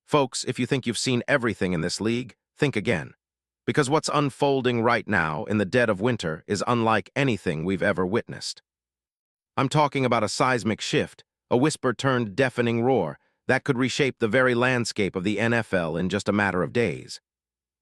Folks, if you think you've seen everything in this league, think again. Because what's unfolding right now in the dead of winter is unlike anything we've ever witnessed. I'm talking about a seismic shift, a whisper-turned deafening roar that could reshape the very landscape of the NFL in just a matter of days.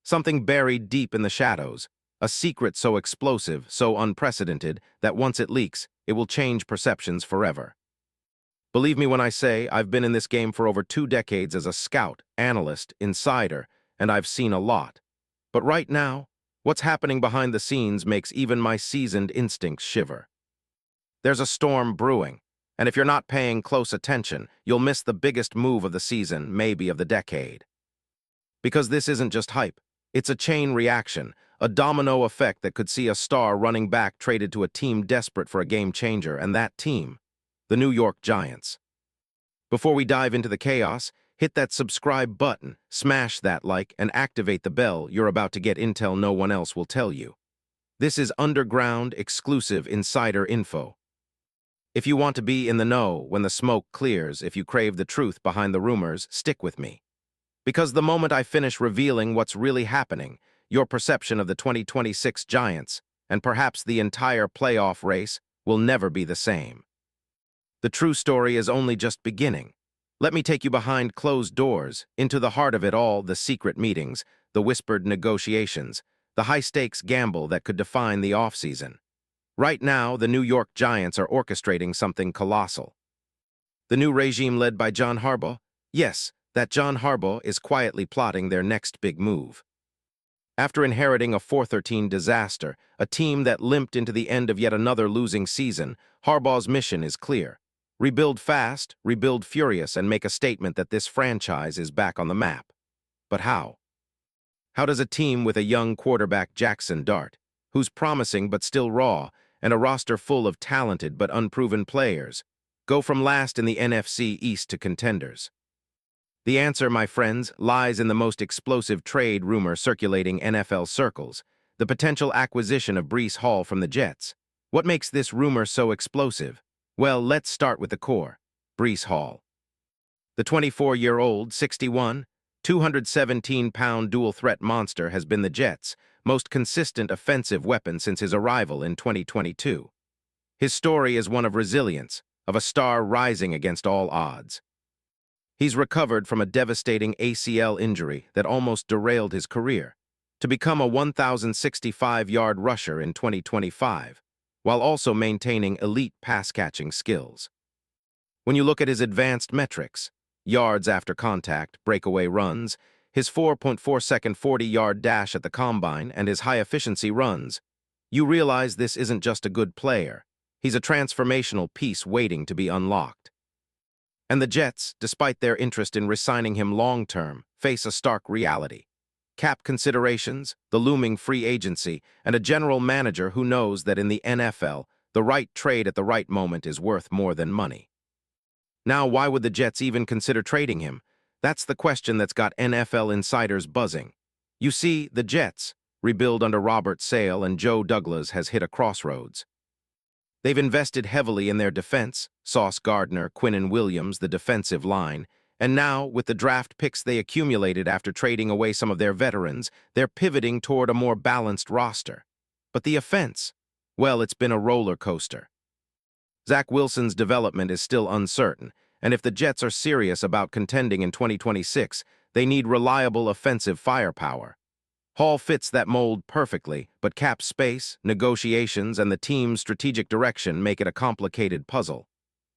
Something buried deep in the shadows, a secret so explosive, so unprecedented, that once it leaks, it will change perceptions forever. Believe me when I say I've been in this game for over 2 decades as a scout, analyst, insider, and I've seen a lot. But right now, what's happening behind the scenes makes even my seasoned instincts shiver. There's a storm brewing, and if you're not paying close attention, you'll miss the biggest move of the season, maybe of the decade. Because this isn't just hype, it's a chain reaction, a domino effect that could see a star running back traded to a team desperate for a game changer, and that team, the New York Giants. Before we dive into the chaos, hit that subscribe button, smash that like, and activate the bell. You're about to get intel no one else will tell you. This is underground, exclusive insider info. If you want to be in the know when the smoke clears, if you crave the truth behind the rumors, stick with me. Because the moment I finish revealing what's really happening, your perception of the 2026 Giants, and perhaps the entire playoff race, will never be the same. The true story is only just beginning. Let me take you behind closed doors, into the heart of it all, the secret meetings, the whispered negotiations, the high-stakes gamble that could define the offseason. Right now, the New York Giants are orchestrating something colossal. The new regime led by John Harbaugh? Yes, that John Harbaugh is quietly plotting their next big move. After inheriting a 4-13 disaster, a team that limped into the end of yet another losing season, Harbaugh's mission is clear. Rebuild fast, rebuild furious, and make a statement that this franchise is back on the map. But how? How does a team with a young quarterback, Jackson Dart, who's promising but still raw, and a roster full of talented but unproven players, go from last in the NFC East to contenders? The answer, my friends, lies in the most explosive trade rumor circulating NFL circles, the potential acquisition of Breece Hall from the Jets. What makes this rumor so explosive? Well, let's start with the core, Breece Hall. The 24-year-old, 6'1", 217-pound dual-threat monster has been the Jets' most consistent offensive weapon since his arrival in 2022. His story is one of resilience, of a star rising against all odds. He's recovered from a devastating ACL injury that almost derailed his career, to become a 1,065-yard rusher in 2025, while also maintaining elite pass-catching skills. When you look at his advanced metrics, yards after contact, breakaway runs, his 4.4-second 40-yard dash at the combine, and his high-efficiency runs, you realize this isn't just a good player. He's a transformational piece waiting to be unlocked. And the Jets, despite their interest in re-signing him long-term, face a stark reality. Cap considerations, the looming free agency, and a general manager who knows that in the NFL, the right trade at the right moment is worth more than money. Now, why would the Jets even consider trading him? That's the question that's got NFL insiders buzzing. You see, the Jets, rebuild under Robert Sale and Joe Douglas, has hit a crossroads. They've invested heavily in their defense, Sauce Gardner, Quinnen Williams, the defensive line, and now, with the draft picks they accumulated after trading away some of their veterans, they're pivoting toward a more balanced roster. But the offense? Well, it's been a roller coaster. Zach Wilson's development is still uncertain, and if the Jets are serious about contending in 2026, they need reliable offensive firepower. Hall fits that mold perfectly, but cap space, negotiations, and the team's strategic direction make it a complicated puzzle.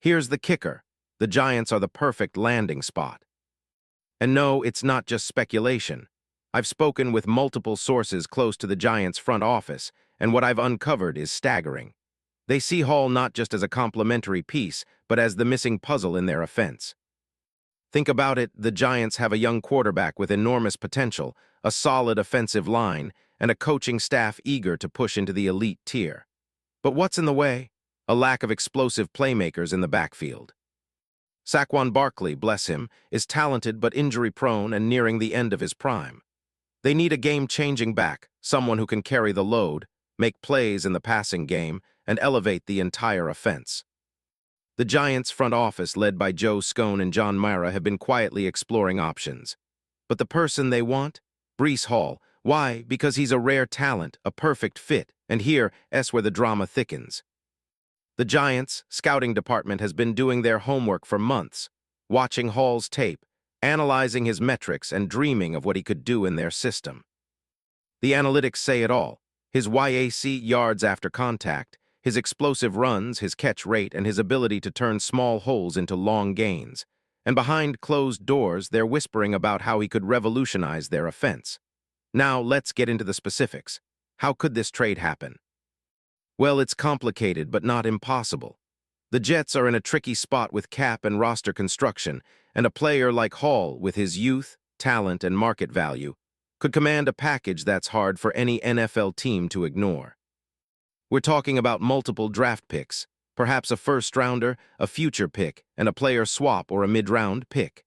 Here's the kicker. The Giants are the perfect landing spot. And no, it's not just speculation. I've spoken with multiple sources close to the Giants' front office, and what I've uncovered is staggering. They see Hall not just as a complementary piece, but as the missing puzzle in their offense. Think about it, the Giants have a young quarterback with enormous potential, a solid offensive line, and a coaching staff eager to push into the elite tier. But what's in the way? A lack of explosive playmakers in the backfield. Saquon Barkley, bless him, is talented but injury-prone and nearing the end of his prime. They need a game-changing back, someone who can carry the load, make plays in the passing game, and elevate the entire offense. The Giants' front office, led by Joe Scone and John Mara, have been quietly exploring options. But the person they want? Breece Hall. Why? Because he's a rare talent, a perfect fit, and here's where the drama thickens. The Giants' scouting department has been doing their homework for months, watching Hall's tape, analyzing his metrics, and dreaming of what he could do in their system. The analytics say it all. His YAC, yards after contact, his explosive runs, his catch rate, and his ability to turn small holes into long gains. And behind closed doors, they're whispering about how he could revolutionize their offense. Now, let's get into the specifics. How could this trade happen? Well, it's complicated, but not impossible. The Jets are in a tricky spot with cap and roster construction, and a player like Hall, with his youth, talent, and market value, could command a package that's hard for any NFL team to ignore. We're talking about multiple draft picks, perhaps a first-rounder, a future pick, and a player swap or a mid-round pick.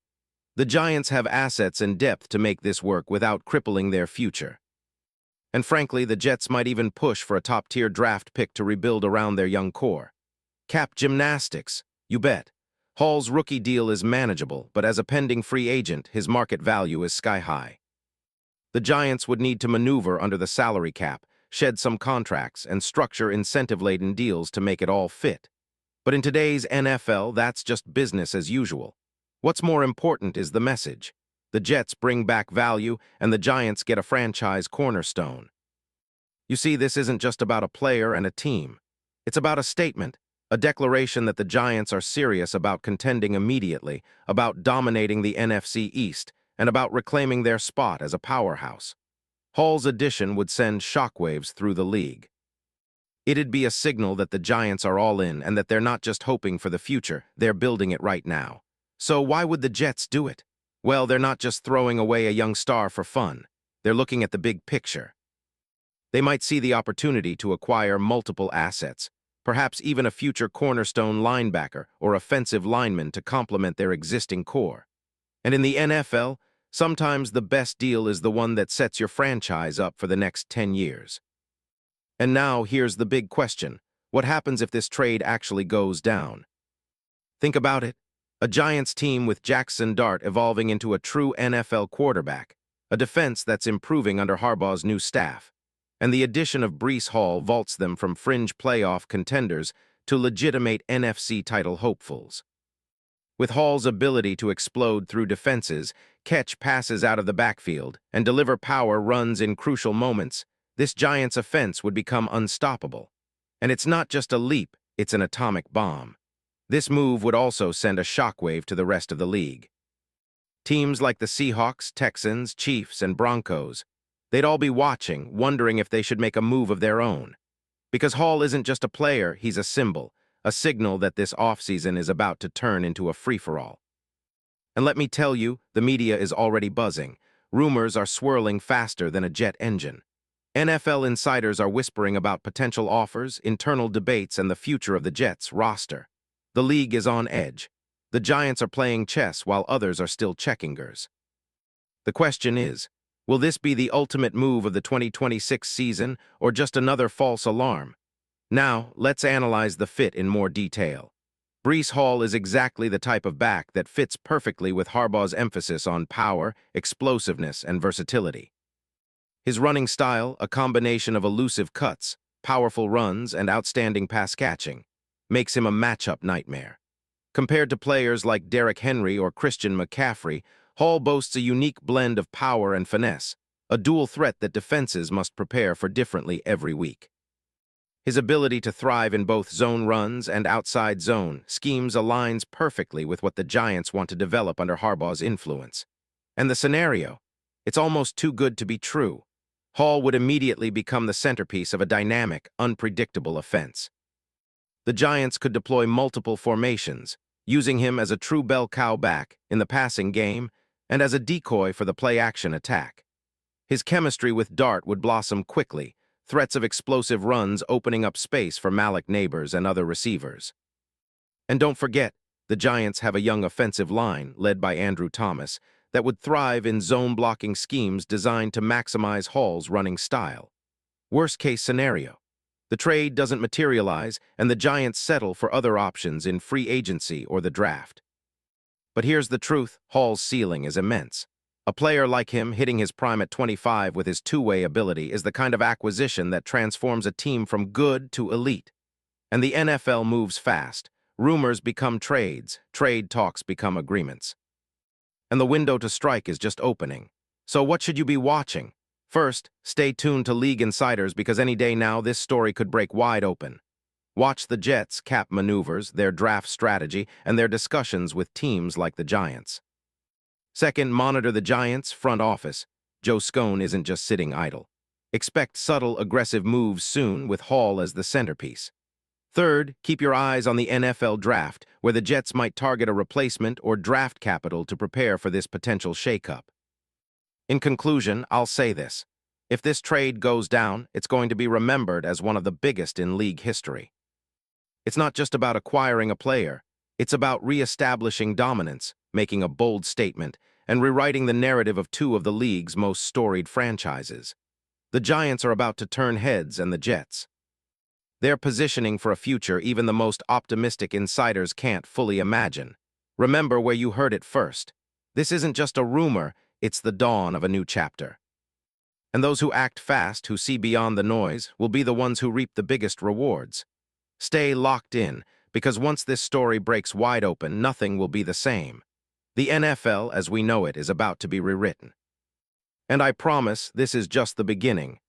The Giants have assets and depth to make this work without crippling their future. And frankly, the Jets might even push for a top-tier draft pick to rebuild around their young core. Cap gymnastics, you bet. Hall's rookie deal is manageable, but as a pending free agent, his market value is sky-high. The Giants would need to maneuver under the salary cap, shed some contracts, and structure incentive-laden deals to make it all fit. But in today's NFL, that's just business as usual. What's more important is the message. The Jets bring back value, and the Giants get a franchise cornerstone. You see, this isn't just about a player and a team. It's about a statement, a declaration that the Giants are serious about contending immediately, about dominating the NFC East, and about reclaiming their spot as a powerhouse. Hall's addition would send shockwaves through the league. It'd be a signal that the Giants are all in and that they're not just hoping for the future, they're building it right now. So why would the Jets do it? Well, they're not just throwing away a young star for fun. They're looking at the big picture. They might see the opportunity to acquire multiple assets, perhaps even a future cornerstone linebacker or offensive lineman to complement their existing core. And in the NFL, sometimes the best deal is the one that sets your franchise up for the next 10 years. And now, here's the big question. What happens if this trade actually goes down? Think about it. A Giants team with Jackson Dart evolving into a true NFL quarterback, a defense that's improving under Harbaugh's new staff, and the addition of Breece Hall vaults them from fringe playoff contenders to legitimate NFC title hopefuls. With Hall's ability to explode through defenses, catch passes out of the backfield, and deliver power runs in crucial moments, this Giants offense would become unstoppable. And it's not just a leap, it's an atomic bomb. This move would also send a shockwave to the rest of the league. Teams like the Seahawks, Texans, Chiefs, and Broncos, they'd all be watching, wondering if they should make a move of their own. Because Hall isn't just a player, he's a symbol, a signal that this offseason is about to turn into a free-for-all. And let me tell you, the media is already buzzing. Rumors are swirling faster than a jet engine. NFL insiders are whispering about potential offers, internal debates, and the future of the Jets' roster. The league is on edge. The Giants are playing chess while others are still checkingers. The question is, will this be the ultimate move of the 2026 season or just another false alarm? Now, let's analyze the fit in more detail. Breece Hall is exactly the type of back that fits perfectly with Harbaugh's emphasis on power, explosiveness, and versatility. His running style, a combination of elusive cuts, powerful runs, and outstanding pass catching, makes him a matchup nightmare. Compared to players like Derrick Henry or Christian McCaffrey, Hall boasts a unique blend of power and finesse, a dual threat that defenses must prepare for differently every week. His ability to thrive in both zone runs and outside zone schemes aligns perfectly with what the Giants want to develop under Harbaugh's influence. And the scenario? It's almost too good to be true. Hall would immediately become the centerpiece of a dynamic, unpredictable offense. The Giants could deploy multiple formations, using him as a true bell cow back in the passing game and as a decoy for the play-action attack. His chemistry with Dart would blossom quickly, threats of explosive runs opening up space for Malik Neighbors and other receivers. And don't forget, the Giants have a young offensive line, led by Andrew Thomas, that would thrive in zone-blocking schemes designed to maximize Hall's running style. Worst-case scenario, The trade doesn't materialize, and the Giants settle for other options in free agency or the draft. But here's the truth, Hall's ceiling is immense. A player like him hitting his prime at 25 with his two-way ability is the kind of acquisition that transforms a team from good to elite. And the NFL moves fast. Rumors become trades, trade talks become agreements. And the window to strike is just opening. So what should you be watching? First, stay tuned to League Insiders because any day now this story could break wide open. Watch the Jets' cap maneuvers, their draft strategy, and their discussions with teams like the Giants. Second, monitor the Giants' front office. Joe Scone isn't just sitting idle. Expect subtle, aggressive moves soon with Hall as the centerpiece. Third, keep your eyes on the NFL draft, where the Jets might target a replacement or draft capital to prepare for this potential shakeup. In conclusion, I'll say this. If this trade goes down, it's going to be remembered as one of the biggest in league history. It's not just about acquiring a player. It's about re-establishing dominance, making a bold statement, and rewriting the narrative of two of the league's most storied franchises. The Giants are about to turn heads, and the Jets. They're positioning for a future even the most optimistic insiders can't fully imagine. Remember where you heard it first. This isn't just a rumor, it's the dawn of a new chapter. And those who act fast, who see beyond the noise, will be the ones who reap the biggest rewards. Stay locked in, because once this story breaks wide open, nothing will be the same. The NFL, as we know it, is about to be rewritten. And I promise this is just the beginning.